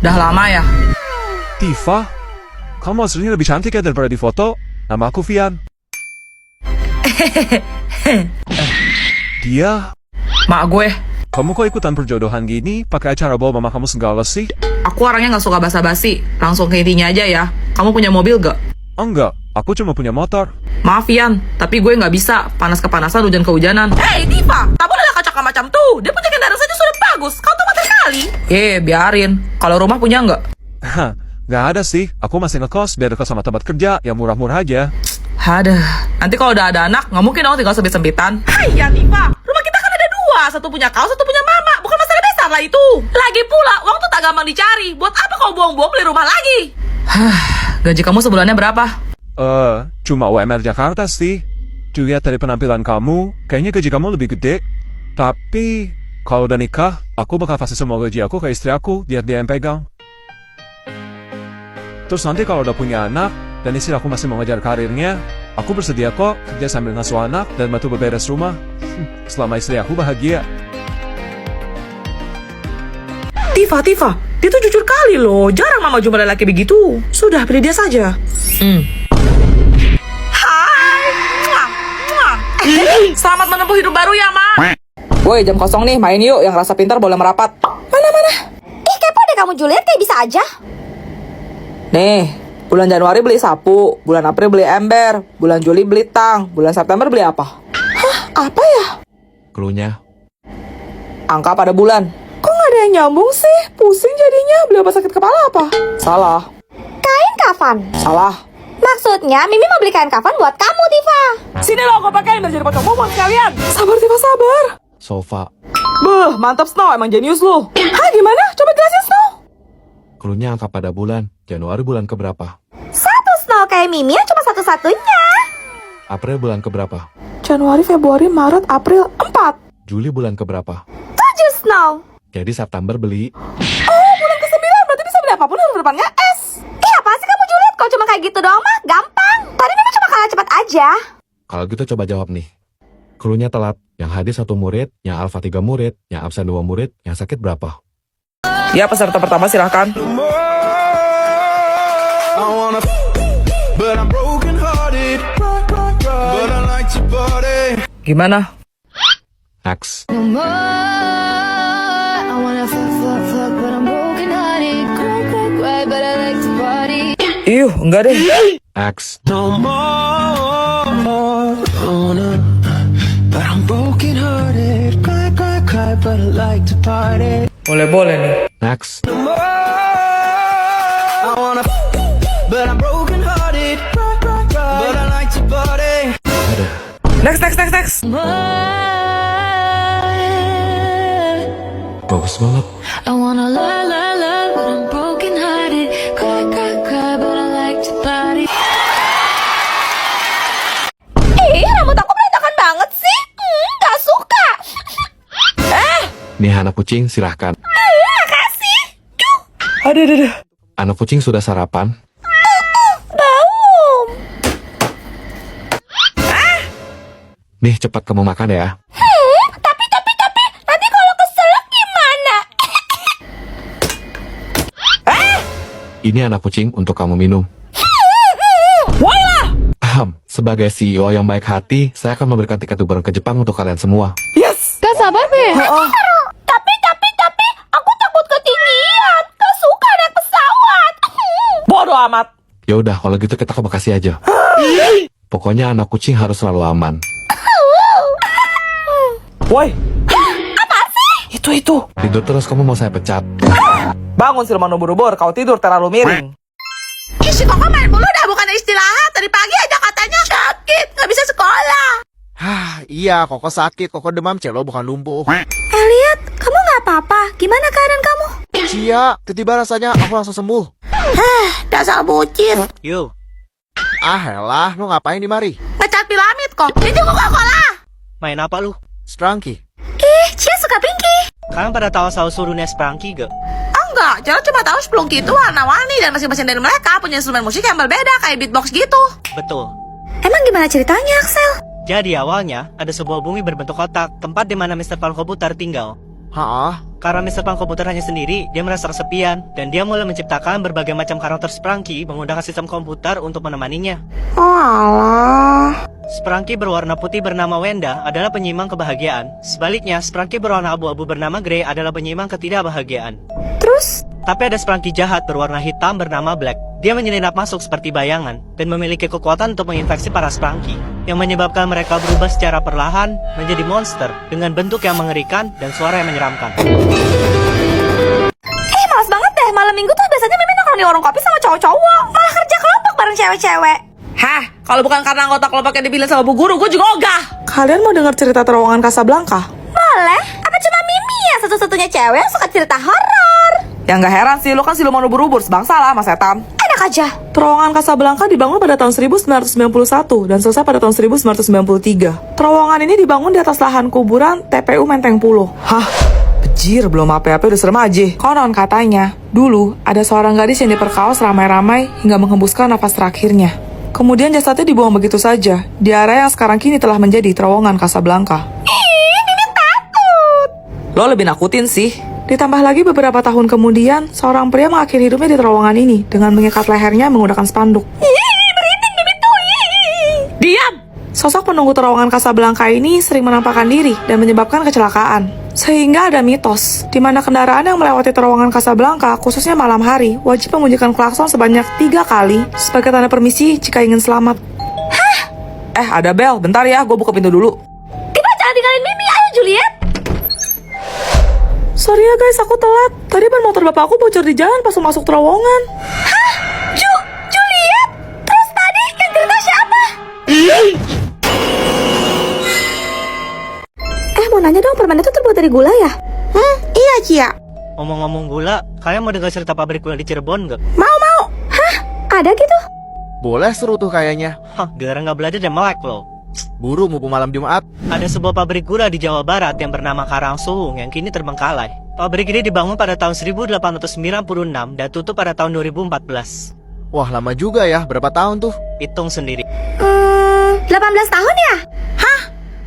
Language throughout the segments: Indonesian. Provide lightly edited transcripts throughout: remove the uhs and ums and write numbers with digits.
Udah lama ya? Tifa, kamu aslinya lebih cantik ya daripada di foto. Nama aku Vian. Dia, Mak gue. kamu kok ikutan perjodohan gini? Pakai acara bawa mama kamu segala sih? Aku orangnya gak suka basa-basi. Langsung ke intinya aja ya. Kamu punya mobil gak? Enggak, aku cuma punya motor. Maaf Ian, tapi gue gak bisa. Panas kepanasan, hujan kehujanan. Hei Tifa, kamu udah kacak macam tuh. Dia punya kendaraan saja sudah bagus. Kau tuh mati kali. Biarin. Kalau rumah punya gak? Hah, nggak ada sih. Aku masih ngekos biar dekat sama tempat kerja yang murah-murah aja. Aduh, nanti kalau udah ada anak, gak mungkin dong tinggal sempit-sempitan. Hai ya Tifa, rumah kita kan ada dua. Satu punya kau, satu punya mama. Bukan masalah besar lah itu. Lagi pula, uang tuh tak gampang dicari. Buat apa kau buang-buang beli rumah lagi? Gaji kamu sebulannya berapa? Cuma UMR Jakarta sih. Dilihat dari penampilan kamu, kayaknya gaji kamu lebih gede. Tapi, kalau udah nikah, aku bakal kasih semua gaji aku ke istri aku, biar dia yang pegang. Terus nanti kalau udah punya anak, dan istri aku masih mau ngejar karirnya, aku bersedia kok kerja sambil ngasuh anak dan bantu beberes rumah. Selama istri aku bahagia. Tifa, dia tuh jujur kali loh. Jarang mama jumpa lelaki begitu. Sudah, pilih dia saja. Hai. Selamat menempuh hidup baru ya, Ma. Woi, jam kosong nih, main yuk. Yang rasa pintar boleh merapat. Mana? Ih, kepo deh kamu Juliet, kayak bisa aja. Nih, bulan Januari beli sapu, bulan April beli ember, bulan Juli beli tang, bulan September beli apa? Hah, apa ya? Cluenya. Angka pada bulan. Kok nggak ada yang nyambung sih? Pusing jadinya. Beli apa sakit kepala apa? Salah. Kain kafan. Salah. Maksudnya, Mimi mau beli kain kafan buat kamu, Tifa. Sini loh, aku pakai biar jadi pocong buat sekalian. Sabar, Tifa, sabar. Sofa. Beuh, mantap Snow, emang jenius lu. Hah, gimana? Coba jelasin Snow. Cluenya angka pada bulan. Januari bulan keberapa? Satu Snow kayak Mimi yang cuma satu-satunya. April bulan keberapa? Januari, Februari, Maret, April, 4. Juli bulan keberapa? 7 Snow. Jadi September beli. Oh, bulan ke-9, berarti bisa beli apapun huruf depannya S. Ih, apa sih kamu Juliet? Kau cuma kayak gitu doang mah? Gampang. Tadi Mimi cuma kalah cepat aja. Kalau gitu coba jawab nih. Cluenya telat. Yang hadir 1 murid, yang alfa 3 murid, yang absen 2 murid, yang sakit berapa? Ya, peserta pertama silahkan. Gimana? Next. Enggak deh. Next. Boleh nih. Next. Next. Bagus banget. I wanna love, but I'm broken hearted. Cry, but I like to party. Ih, rambut aku berantakan banget sih. Gak suka. Nih anak kucing silahkan. Makasih. Aduh. Anak kucing sudah sarapan? Belum. Nih cepat kamu makan ya. Tapi, nanti kalau keselak gimana? Ini anak kucing untuk kamu minum. Wala! Sebagai CEO yang baik hati, saya akan memberikan tiket liburan ke Jepang untuk kalian semua. Yes! Gak sabar, Be. Tapi, aku takut ketinggian. Gak suka naik pesawat. Bodoh amat. Ya udah, kalau gitu kita ke Bekasi aja. Pokoknya anak kucing harus selalu aman. Woi. Apa sih? Itu. Tidur terus kamu mau saya pecat. Bangun siluman ubur-ubur, kau tidur terlalu miring. Ih, si Koko main mulu dah, bukan istirahat. Tadi pagi aja katanya sakit, gak bisa sekolah. Iya, Koko sakit, Koko demam, Celo bukan lumpuh. Elliot, kamu gak apa-apa? Gimana keadaan kamu? Cia, tiba-tiba rasanya aku langsung sembuh. Dasar bucin. Yuk. Helah, lu ngapain di mari? Ngecat piramid kok. Ini Coca-Cola. Main apa lu? Strangki. Ih, Cia suka Pinky. Kalian pada tahu asal-usulnya Sprangki gak? Enggak, Cel cuma tahu Splunky itu warna-warni dan masing-masing dari mereka punya instrumen musik yang berbeda kayak beatbox gitu. Betul. Emang gimana ceritanya, Axel? Jadi awalnya ada sebuah bumi berbentuk kotak, tempat di mana Mr. Van Komputer tinggal. Hah? Karena Mr. Pang komputer hanya sendiri, dia merasa kesepian, dan dia mulai menciptakan berbagai macam karakter Sprunky menggunakan sistem komputer untuk menemaninya. Oh alah. Sprunky berwarna putih bernama Wenda adalah penyimbang kebahagiaan. Sebaliknya, Sprunky berwarna abu-abu bernama Grey adalah penyimbang ketidakbahagiaan. Terus? Tapi ada Sprunky jahat berwarna hitam bernama Black. Dia menyelinap masuk seperti bayangan dan memiliki kekuatan untuk menginfeksi para Sprunky, yang menyebabkan mereka berubah secara perlahan menjadi monster dengan bentuk yang mengerikan dan suara yang menyeramkan. Males banget deh, malam minggu tuh biasanya Mimi nongkrong di warung kopi sama cowok-cowok, malah kerja kelompok bareng cewek-cewek. Hah, kalau bukan karena anggota kelompok yang dipilih sama Bu Guru, gue juga ogah. Kalian mau dengar cerita terowongan Casablanca? Boleh, apa cuma Mimi ya satu-satunya cewek yang suka cerita horor? Ya nggak heran sih, lo kan siluman ubur-ubur, sebangsa lah sama setan. Enak aja. Terowongan Casablanca dibangun pada tahun 1991 dan selesai pada tahun 1993. Terowongan ini dibangun di atas lahan kuburan TPU Menteng Pulo. Hah? Bejir, belum apa-apa udah serem aja. Konon katanya, dulu ada seorang gadis yang diperkaos ramai-ramai hingga menghembuskan nafas terakhirnya. Kemudian jasadnya dibuang begitu saja di area yang sekarang kini telah menjadi terowongan Casablanca. Mimi takut. Lo lebih nakutin sih. Ditambah lagi beberapa tahun kemudian, seorang pria mengakhiri hidupnya di terowongan ini dengan mengikat lehernya menggunakan spanduk. Merinding Mimi tuh. Diam! Sosok penunggu terowongan Casablanca ini sering menampakkan diri dan menyebabkan kecelakaan. Sehingga ada mitos, di mana kendaraan yang melewati terowongan Casablanca, khususnya malam hari, wajib membunyikan klakson sebanyak 3 kali sebagai tanda permisi jika ingin selamat. Hah? Ada bel, bentar ya, gue buka pintu dulu. Tiba jangan tinggalin Mimi, ayo Juliet. Sorry ya guys, aku telat. Tadi ban motor bapak aku bocor di jalan pas masuk terowongan. Hah? Juliet? Terus tadi yang cerita siapa? Mau nanya dong, permen itu terbuat dari gula ya? Iya Cia. Ngomong-ngomong gula, kalian mau dengar cerita pabrik gula di Cirebon gak? Mau. Hah? Ada gitu? Boleh seru tuh kayaknya. Hah, gara nggak belajar dan melek loh. Buru mumpung malam Jumat. Ada sebuah pabrik gula di Jawa Barat yang bernama Karangsuhung yang kini terbengkalai. Pabrik ini dibangun pada tahun 1896 dan tutup pada tahun 2014. Wah lama juga ya, berapa tahun tuh? Hitung sendiri. 18 tahun ya? Hah?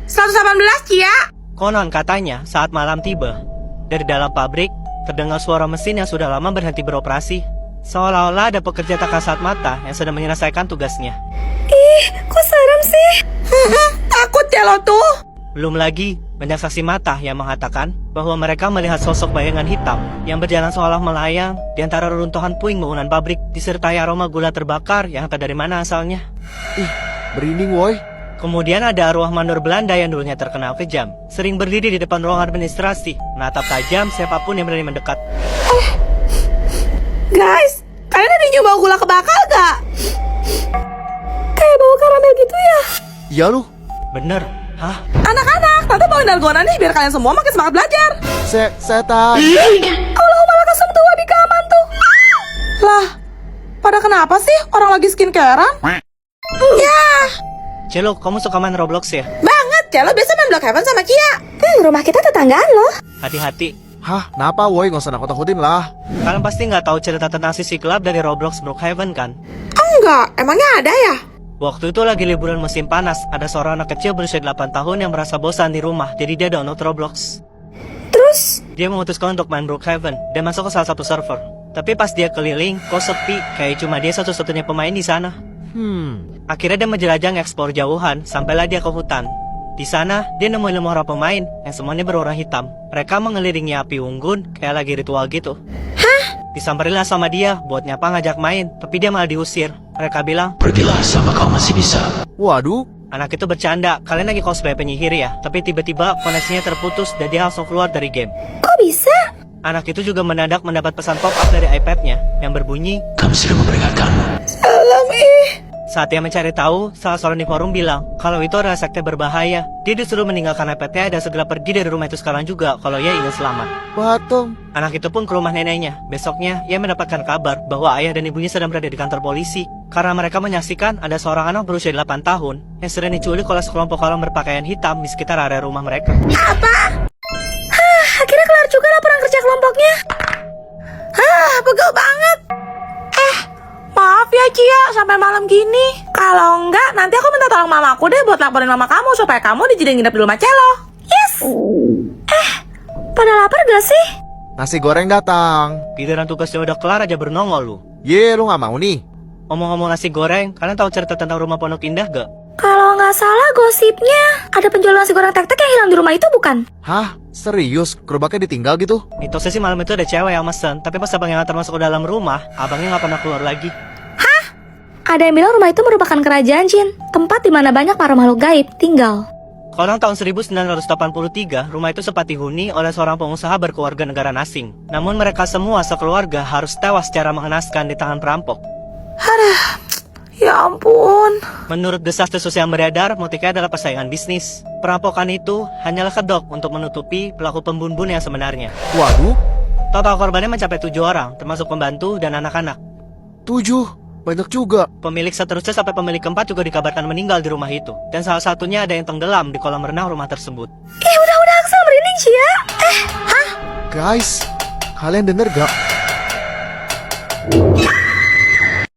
118 Cia? Konon katanya saat malam tiba, dari dalam pabrik terdengar suara mesin yang sudah lama berhenti beroperasi. Seolah-olah ada pekerja tak kasat mata yang sedang menyelesaikan tugasnya. Ih, kok serem sih? Takut ya lo tuh. Belum lagi, banyak saksi mata yang mengatakan bahwa mereka melihat sosok bayangan hitam yang berjalan seolah melayang di antara reruntuhan puing bangunan pabrik disertai aroma gula terbakar yang entah dari mana asalnya. Ih, merinding woi. Kemudian ada arwah mandor Belanda yang dulunya terkenal kejam, sering berdiri di depan ruang administrasi, menatap tajam siapapun yang berani mendekat. Guys, kalian ada yang nyoba gula kebakar gak? Kayak bau karamel gitu ya? Iya lu. Bener? Hah? Anak-anak, tante bawain dalgona nih biar kalian semua makin semangat belajar. Setan. Allahumma lakasum tuh wabika aman tuh. Lah, pada kenapa sih orang lagi skincarean? Ya, Celo, kamu suka main Roblox ya? banget. Celo biasa main Block Heaven sama Kia. Rumah kita tetanggaan loh. Hati-hati. Hah, kenapa woi? Gak usah nakut-nakutin lah. Kalian pasti nggak tahu cerita tentang sisi gelap dari Roblox Brookhaven kan? Enggak, emangnya ada ya? Waktu itu lagi liburan musim panas, ada seorang anak kecil berusia 8 tahun yang merasa bosan di rumah, jadi dia download Roblox. Terus? Dia memutuskan untuk main Brookhaven dan masuk ke salah satu server. Tapi pas dia keliling, kok sepi, kayak cuma dia satu-satunya pemain di sana. Akhirnya dia menjelajah ngeksplor jauhan, sampailah dia ke hutan. Di sana, dia nemuin 5 orang pemain yang semuanya berwarna hitam. Mereka mengelilingi api unggun, kayak lagi ritual gitu. Hah? Disamperinlah sama dia, buat nyapa ngajak main, tapi dia malah diusir. Mereka bilang, Pergilah sama kau masih bisa. Waduh. anak itu bercanda, kalian lagi cosplay penyihir ya? Tapi tiba-tiba koneksinya terputus dan dia langsung keluar dari game. Kok bisa? Anak itu juga mendadak mendapat pesan pop-up dari iPad-nya yang berbunyi, Kami sudah memperingatkanmu. saat dia mencari tahu, salah seorang di forum bilang kalau itu adalah sekte berbahaya. Dia disuruh meninggalkan iPad-nya dan segera pergi dari rumah itu sekarang juga kalau ia ingin selamat. Patung. Anak itu pun ke rumah neneknya. Besoknya, ia mendapatkan kabar bahwa ayah dan ibunya sedang berada di kantor polisi karena mereka menyaksikan ada seorang anak berusia 8 tahun yang sedang diculik oleh sekelompok orang berpakaian hitam di sekitar area rumah mereka. Akhirnya kelar juga laporan kerja kelompoknya. Pegel banget. Maaf ya Cia, sampai malam gini. Kalau enggak, nanti aku minta tolong mamaku deh buat laporin mama kamu supaya kamu dijadiin nginep di rumah Celo. Yes. Pada lapar gak sih? Nasi goreng datang. Giliran tugasnya udah kelar aja bernongol lu. Ye, lu gak mau nih? Omong-omong nasi goreng, kalian tahu cerita tentang rumah Pondok Indah gak? Kalau nggak salah gosipnya ada penjual nasi goreng tek-tek yang hilang di rumah itu bukan? Hah? Serius? Gerobaknya ditinggal gitu? Mitosnya sih malam itu ada cewek yang mesen, tapi pas abang yang ngantar masuk ke dalam rumah, abangnya nggak pernah keluar lagi. Ada yang bilang rumah itu merupakan kerajaan jin, tempat di mana banyak para makhluk gaib tinggal. Konon tahun 1983, rumah itu sempat dihuni oleh seorang pengusaha berkeluarga negara asing. Namun mereka semua sekeluarga harus tewas secara mengenaskan di tangan perampok. Ya ampun. Menurut desas-desus yang beredar, motifnya adalah persaingan bisnis. Perampokan itu hanyalah kedok untuk menutupi pelaku pembunuh yang sebenarnya. Waduh, Total korbannya mencapai 7 orang, termasuk pembantu dan anak-anak. 7. Banyak juga. Pemilik seterusnya sampai pemilik keempat juga dikabarkan meninggal di rumah itu. Dan salah satunya ada yang tenggelam di kolam renang rumah tersebut. Udah Axel merinding sih ya. Guys, kalian denger gak?